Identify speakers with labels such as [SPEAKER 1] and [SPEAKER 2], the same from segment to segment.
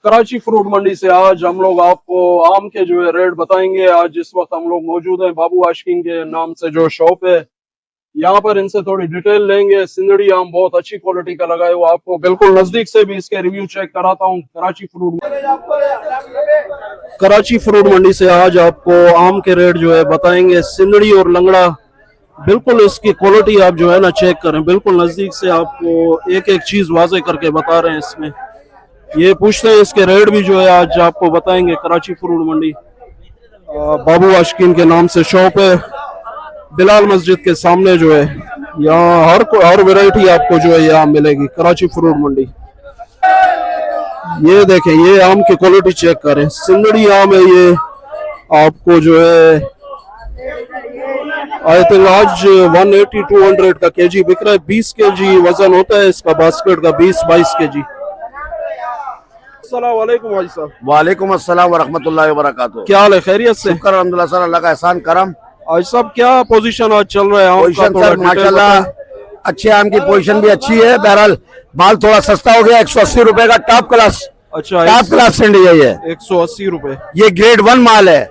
[SPEAKER 1] Karachi fruit मंडी से आज हम लोग आपको आम के जो है रेट बताएंगे। आज इस वक्त हम लोग मौजूद हैं बाबू आशिकीन के नाम से जो शॉप है, यहाँ पर इनसे थोड़ी डिटेल लेंगे। सिंदड़ी आम बहुत अच्छी क्वालिटी का लगा है, वो आपको बिल्कुल नजदीक से भी इसके रिव्यू चेक कराता हूँ। कराची फ्रूट मंडी से आज आपको आम के रेट जो है बताएंगे। सिंदड़ी और लंगड़ा बिल्कुल इसकी क्वालिटी आप जो है ना चेक करें, बिल्कुल नजदीक से आपको एक एक चीज वाजे करके बता रहे हैं। इसमें ये पूछते हैं इसके रेट भी जो है आज आपको बताएंगे। कराची फ्रूट मंडी बाबू आशिकीन के नाम से शॉप है, बिलाल मस्जिद के सामने जो है। यहाँ हर वैरायटी आपको जो है यहाँ मिलेगी कराची फ्रूट मंडी। ये देखें, ये आम की क्वालिटी चेक करें, सिंदड़ी आम है ये। आपको जो है आई थिंक आज 180-200 का केजी बिक रहा है। 20 केजी वजन होता है इसका बास्केट का, 20-22 केजी। अस्सलाम वालेकुम भाई साहब।
[SPEAKER 2] वालेकुम अस्सलाम वरहमतुल्लाहि वबरकातुहू।
[SPEAKER 1] क्या हाल है, खैरियत से?
[SPEAKER 2] शुक्र अल्हम्दुलिल्लाह सर, अल्लाह का एहसान करम।
[SPEAKER 1] आज साहब क्या पोजीशन आज चल रहा है आम का?
[SPEAKER 2] पोजीशन
[SPEAKER 1] थोड़ा
[SPEAKER 2] सर
[SPEAKER 1] डिटेल
[SPEAKER 2] माशाल्लाह अच्छे आम की पोजीशन भी अच्छी है। बहरहाल माल थोड़ा सस्ता हो गया, 180 रुपए का टॉप क्लास।
[SPEAKER 1] अच्छा,
[SPEAKER 2] टॉप क्लास सिंडी है ये।
[SPEAKER 1] 180 रुपए।
[SPEAKER 2] ये ग्रेड 1 माल है।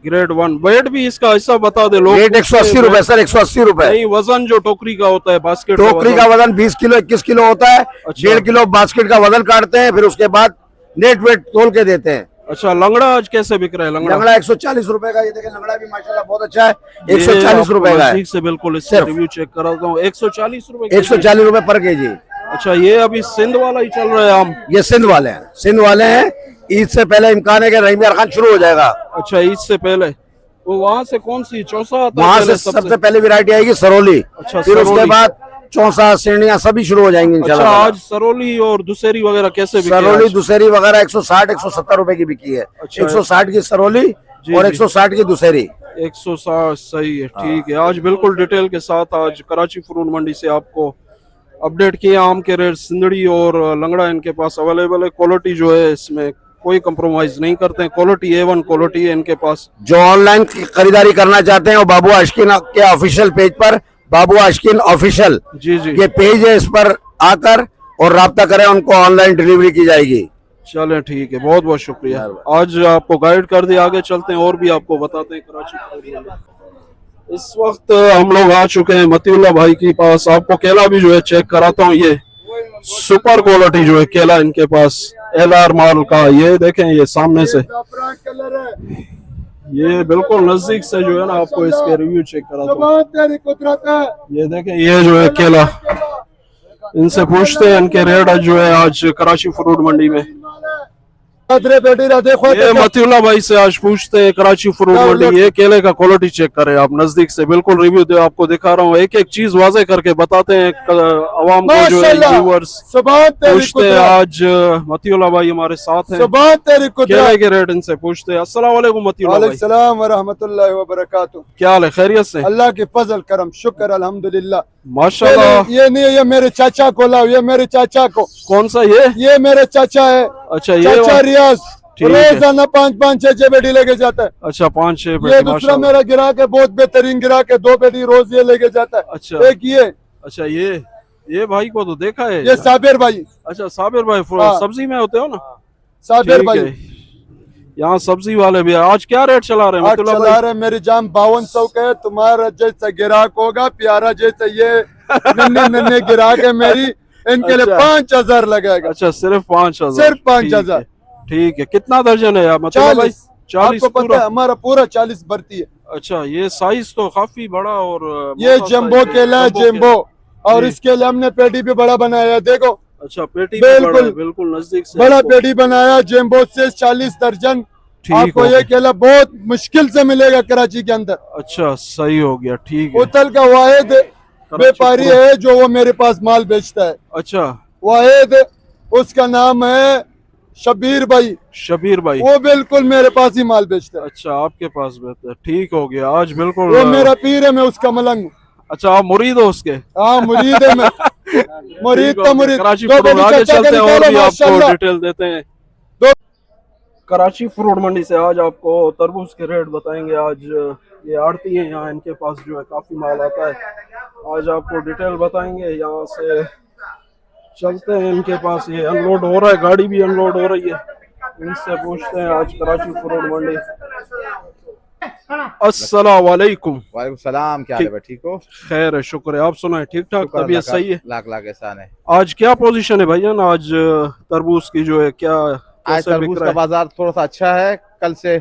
[SPEAKER 1] ग्रेड 1 वेट भी इसका ऐसा बता दे लोग।
[SPEAKER 2] रेट 180 रुपए सर, 180 रुपए।
[SPEAKER 1] नहीं, वजन जो टोकरी का होता है, बास्केट
[SPEAKER 2] टोकरी का वजन 20 किलो 21 किलो होता है।
[SPEAKER 1] अच्छा।
[SPEAKER 2] 1.5 किलो बास्केट का वजन काटते हैं, फिर उसके बाद नेट वेट तोल के देते हैं।
[SPEAKER 1] अच्छा, लंगड़ा आज कैसे बिक रहा है?
[SPEAKER 2] लंगड़ा 140 रुपए का। ये देखें लंगड़ा भी माशाल्लाह बहुत अच्छा है, 140 रुपए का है।
[SPEAKER 1] से बिल्कुल इसका रिव्यू चेक कराता हूँ। 140 रुपए।
[SPEAKER 2] 140 रुपए पर केजी।
[SPEAKER 1] अच्छा, ये अभी सिंध वाला ही चल रहा है आम?
[SPEAKER 2] ये सिंध वाले हैं, सिंध वाले हैं। ईद से पहले इम्कान है कि रहीम यार खान शुरू हो जाएगा।
[SPEAKER 1] अच्छा, ईद से पहले। तो वहाँ से कौन सी चौसा आता है?
[SPEAKER 2] वहाँ से सबसे पहले वैरायटी आएगी सरोली।
[SPEAKER 1] अच्छा,
[SPEAKER 2] फिर उसके
[SPEAKER 1] सरोली।
[SPEAKER 2] बाद चौसा सेंडियां सभी शुरू हो जाएंगी
[SPEAKER 1] अच्छा,
[SPEAKER 2] इंशाल्लाह।
[SPEAKER 1] आज सरोली और दुसेरी वगैरह कैसे बिकी?
[SPEAKER 2] सरोली
[SPEAKER 1] आज?
[SPEAKER 2] दुसेरी वगैरह 160-170 रुपए की बिकी है।
[SPEAKER 1] अच्छा।
[SPEAKER 2] 160 की सरोली और 160 की दुसेरी।
[SPEAKER 1] 160 सही है, ठीक है। आज बिल्कुल डिटेल के साथ आज कराची फ्रूट मंडी से आपको अपडेट किए आम के रेट। सिंदड़ी और लंगड़ा इनके पास अवेलेबल है। क्वालिटी जो है इसमें कोई कंप्रोमाइज नहीं करते हैं, क्वालिटी A1 क्वालिटी है इनके पास।
[SPEAKER 2] जो ऑनलाइन खरीदारी करना चाहते हैं वो बाबू आशिकीन के ऑफिशियल पेज पर, बाबू आशिकीन ऑफिशियल
[SPEAKER 1] जी जी,
[SPEAKER 2] ये पेज है, इस पर आकर और राब्ता करें, उनको ऑनलाइन डिलीवरी की जाएगी।
[SPEAKER 1] चलें ठीक है, बहुत बहुत शुक्रिया। आज आपको गाइड कर दिया, आगे चलते हैं और भी आपको बताते हैं कराची फ्रूट मंडी। इस वक्त हम लोग आ चुके हैं मतीउल्ला भाई के पास। आपको केला भी जो है चेक कराता हूँ। ये सुपर क्वालिटी जो है केला इनके पास, LR माल का। ये देखें, ये सामने से, ये बिल्कुल नजदीक से जो है ना आपको इसके रिव्यू चेक कराता हूँ। ये देखें, ये जो है केला, इनसे पूछते हैं इनके रेट जो है आज कराची फ्रूट मंडी में। ये मतीउल्ला भाई से आज पूछते हैं कराची फ्रूट मंडी। ये केले का क्वालिटी चेक करें आप नजदीक से, बिल्कुल रिव्यू दे आपको दिखा रहा हूँ। एक एक चीज वाजे करके बताते हैं अवाम को जो है व्यूअर्स पूछते हैं। आज मतीउल्ला भाई हमारे साथ हैं, केले के रेट इनसे पूछते हैं। अस्सलाम वालेकुम मतीउल्ला भाई।
[SPEAKER 3] सलाम व रहमतुल्लाहि व बरकातुहू।
[SPEAKER 1] क्या हाल है, खैरियत से?
[SPEAKER 3] अल्लाह के फजल करम शुक्र अल्हम्दुलिल्लाह।
[SPEAKER 1] माशाल्लाह।
[SPEAKER 3] ये नहीं, ये मेरे चाचा को लाओ, ये मेरे चाचा को।
[SPEAKER 1] कौन सा? ये मेरे
[SPEAKER 3] चाचा है।
[SPEAKER 1] अच्छा, ये
[SPEAKER 3] चाचा रियाज
[SPEAKER 1] ठीक है।
[SPEAKER 3] रोजाना 5-5 6 बेटी लेके जाता है।
[SPEAKER 1] अच्छा, 5-6
[SPEAKER 3] ये
[SPEAKER 1] बेटी।
[SPEAKER 3] दूसरा मेरा गिराक है, बहुत बेहतरीन गिराक है, 2 बेटी रोज ये लेके जाता है।
[SPEAKER 1] अच्छा।
[SPEAKER 3] एक ये।
[SPEAKER 1] अच्छा, ये भाई को तो देखा है।
[SPEAKER 3] ये साबिर भाई।
[SPEAKER 1] अच्छा, साबिर भाई
[SPEAKER 3] हाँ।
[SPEAKER 1] सब्जी में होते हो ना?
[SPEAKER 3] साबिर
[SPEAKER 1] ठीक
[SPEAKER 3] भाई
[SPEAKER 1] है। यहाँ सब्जी वाले भी आज क्या रेट चला रहे हैं
[SPEAKER 3] आज चला रहे मेरी जान 5200 का। तुम्हारा जैसा गिराक होगा प्यारा, जैसे ये नन्हे नन्हे गिराक है मेरी, इनके लिए 5000 लगेगा।
[SPEAKER 1] अच्छा, सिर्फ 5000?
[SPEAKER 3] सिर्फ 5000।
[SPEAKER 1] ठीक है। कितना दर्जन है यार? मतलब 40
[SPEAKER 3] पता है हमारा पूरा 40 भरती है।
[SPEAKER 1] अच्छा, ये साइज तो काफी बड़ा और
[SPEAKER 3] ये जम्बो केला है, जम्बो। और इसके लिए हमने पेटी भी बड़ा बनाया है, देखो।
[SPEAKER 1] अच्छा, पेटी
[SPEAKER 3] बिल्कुल
[SPEAKER 1] बिल्कुल नजदीक से
[SPEAKER 3] बड़ा पेटी बनाया जम्बो से 40 दर्जन। आपको ये केला बहुत मुश्किल से मिलेगा कराची के अंदर।
[SPEAKER 1] अच्छा, सही हो गया, ठीक है।
[SPEAKER 3] उतल का वाहिद व्यापारी है जो वो मेरे पास माल बेचता है।
[SPEAKER 1] अच्छा,
[SPEAKER 3] वाहिद, उसका नाम है शबीर भाई।
[SPEAKER 1] शबीर भाई,
[SPEAKER 3] वो बिल्कुल मेरे पास ही माल बेचता है।
[SPEAKER 1] अच्छा, आपके पास बेचता है, ठीक हो गया। आज बिल्कुल
[SPEAKER 3] वो मेरा पीर है, मैं उसका मलंग।
[SPEAKER 1] अच्छा, आप मुरीद हो उसके?
[SPEAKER 3] हाँ, मुरीद है मैं। मुरीद का मुरीद।
[SPEAKER 1] कराची फ्रूट आगे चलते हैं और भी आपको डिटेल देते हैं। कराची फ्रूट मंडी से आज आपको तरबूज के रेट बताएंगे। आज ये आड़ती है यहाँ, इनके पास जो है काफी माल आता है। आज आपको डिटेल बताएंगे। यहाँ से चलते हैं इनके पास। ये अनलोड हो रहा है, गाड़ी भी अनलोड हो रही है। इनसे पूछते हैं आज कराची फ्रूट मंडी। अस्सलाम वालेकुम।
[SPEAKER 4] वालेकुम सलाम, क्या हाल है भाई, ठीक हो?
[SPEAKER 1] खैर है, शुक्र है, आप सुनाए ठीक ठाक,
[SPEAKER 4] शुक्र
[SPEAKER 1] तबीयत
[SPEAKER 4] अल्लाह का,
[SPEAKER 1] सही है?
[SPEAKER 4] लाख लाख एहसान है।
[SPEAKER 1] आज क्या पोजीशन है भैया ना, आज तरबूज की जो है क्या
[SPEAKER 4] आज
[SPEAKER 1] कैसे
[SPEAKER 4] तरबूज
[SPEAKER 1] बिक
[SPEAKER 4] का
[SPEAKER 1] रहा है?
[SPEAKER 4] बाजार थोड़ा सा अच्छा है कल से।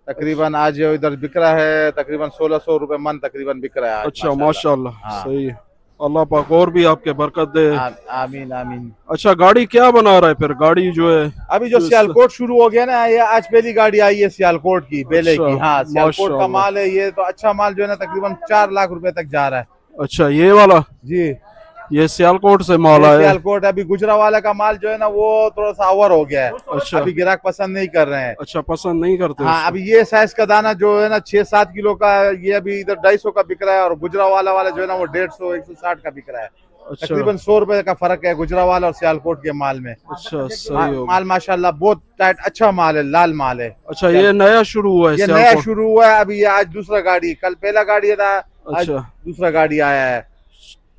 [SPEAKER 4] तकरीबन आज इधर बिक रहा है तकरीबन 1600 रुपए मन तकरीबन बिक रहा है आज,
[SPEAKER 1] अच्छा माशाल्लाह,
[SPEAKER 4] हाँ।
[SPEAKER 1] सही है। अल्लाह पाक और भी आपके बरकत दे।
[SPEAKER 4] आमीन आमीन।
[SPEAKER 1] अच्छा, गाड़ी क्या बना रहा है फिर? गाड़ी जो है
[SPEAKER 4] अभी जो सियालकोट शुरू हो गया ना, ये आज पहली गाड़ी आई है सियालकोट की, बेले
[SPEAKER 1] अच्छा,
[SPEAKER 4] की। हाँ, सियालकोट का
[SPEAKER 1] माशाल्लाह।
[SPEAKER 4] माल है ये, तो अच्छा माल जो है ना तकरीबन 4 लाख रुपए तक जा रहा है
[SPEAKER 1] अच्छा, ये वाला,
[SPEAKER 4] जी।
[SPEAKER 1] ये सियालकोट से माल
[SPEAKER 4] ये
[SPEAKER 1] आया है।
[SPEAKER 4] सियालकोट, अभी गुजरावाला का माल जो है ना वो थोड़ा सा ओवर हो गया है।
[SPEAKER 1] अच्छा,
[SPEAKER 4] अभी ग्राहक पसंद नहीं कर रहे हैं।
[SPEAKER 1] अच्छा, पसंद नहीं करते
[SPEAKER 4] हाँ,
[SPEAKER 1] उसको।
[SPEAKER 4] अभी ये साइज का दाना जो है ना 6-7 किलो का, ये अभी इधर 250 का बिक रहा है, और गुजरावाला वाला जो है ना वो 150-160 का बिक रहा है।
[SPEAKER 1] अच्छा,
[SPEAKER 4] तकरीबन 100 रुपए का फर्क है गुजरावाला और सियालकोट के माल में।
[SPEAKER 1] अच्छा, सही हो।
[SPEAKER 4] माल माशाल्लाह बहुत टाइट अच्छा माल है, लाल माल है।
[SPEAKER 1] अच्छा, ये नया शुरू हुआ है
[SPEAKER 4] ये नया
[SPEAKER 1] सियालकोट?
[SPEAKER 4] शुरू हुआ है अभी, ये आज दूसरा गाड़ी, कल पहला गाड़ी था, आज
[SPEAKER 1] अच्छा,
[SPEAKER 4] दूसरा गाड़ी आया है,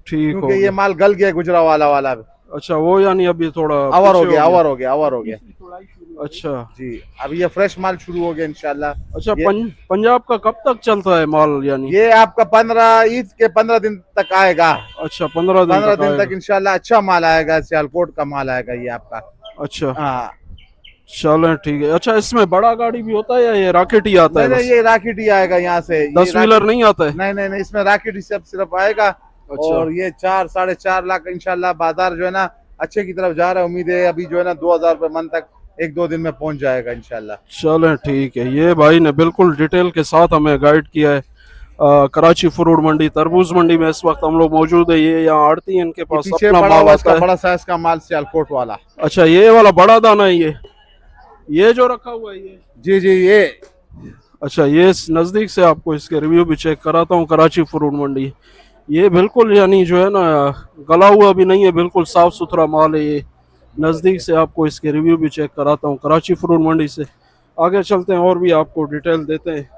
[SPEAKER 1] ठीक हो
[SPEAKER 4] क्योंकि ये
[SPEAKER 1] गया।
[SPEAKER 4] माल गल गया गुजरावाला वाला,
[SPEAKER 1] अच्छा, वो यानी अभी थोड़ा
[SPEAKER 4] अवर हो
[SPEAKER 1] पीछे
[SPEAKER 4] गया, अवर हो गया, अवर हो गया
[SPEAKER 1] अच्छा,
[SPEAKER 4] जी। अभी ये फ्रेश माल शुरू हो गया इंशाल्लाह।
[SPEAKER 1] अच्छा,
[SPEAKER 4] ये-
[SPEAKER 1] पंजाब का कब तक चलता है माल यानी?
[SPEAKER 4] ये आपका 15 ईद के 15 दिन तक आएगा।
[SPEAKER 1] अच्छा, 15 दिन
[SPEAKER 4] 15
[SPEAKER 1] तक
[SPEAKER 4] दिन तक
[SPEAKER 1] आएगा।
[SPEAKER 4] इंशाल्लाह अच्छा माल आएगा, सियालकोट का माल आएगा ये आपका।
[SPEAKER 1] अच्छा,
[SPEAKER 4] हाँ,
[SPEAKER 1] चलें ठीक है। अच्छा, इसमें बड़ा गाड़ी भी होता है या ये रॉकेट ही आता है
[SPEAKER 4] नहीं
[SPEAKER 1] बस?
[SPEAKER 4] नहीं, ये राकेट ही आएगा यहाँ से, ये
[SPEAKER 1] 10 व्हीलर नहीं आता है?
[SPEAKER 4] नहीं नहीं नहीं, इसमें राकेट ही सिर्फ आएगा।
[SPEAKER 1] अच्छा।
[SPEAKER 4] और ये 4-4.5 लाख इंशाल्लाह बाजार जो है ना अच्छे की तरफ जा रहा है। उम्मीद है अभी जो है ना 2000 रुपए मन तक 1-2 दिन में पहुंच जाएगा इंशाल्लाह।
[SPEAKER 1] चलें ठीक है। ये भाई ने बिल्कुल डिटेल के साथ हमें गाइड किया है। कराची फ्रूट मंडी, तरबूज मंडी में इस वक्त हम लोग मौजूद है। ये यहाँ आड़ती है, इनके पास
[SPEAKER 4] पीछे
[SPEAKER 1] अपना
[SPEAKER 4] बड़ा
[SPEAKER 1] माल
[SPEAKER 4] हुआ
[SPEAKER 1] आता
[SPEAKER 4] इसका
[SPEAKER 1] है।
[SPEAKER 4] बड़ा साइज का माल सियालकोट वाला।
[SPEAKER 1] अच्छा, ये वाला बड़ा दाना है ये जो रखा हुआ है ये?
[SPEAKER 4] जी जी, ये
[SPEAKER 1] अच्छा, ये नज़दीक से आपको इसके रिव्यू भी चेक कराता हूँ। कराची फ्रूट मंडी, ये बिल्कुल यानी जो है ना गला हुआ भी नहीं है, बिल्कुल साफ सुथरा माल है ये। नज़दीक से आपको इसके रिव्यू भी चेक कराता हूँ कराची फ्रूट मंडी से। आगे चलते हैं और भी आपको डिटेल देते हैं।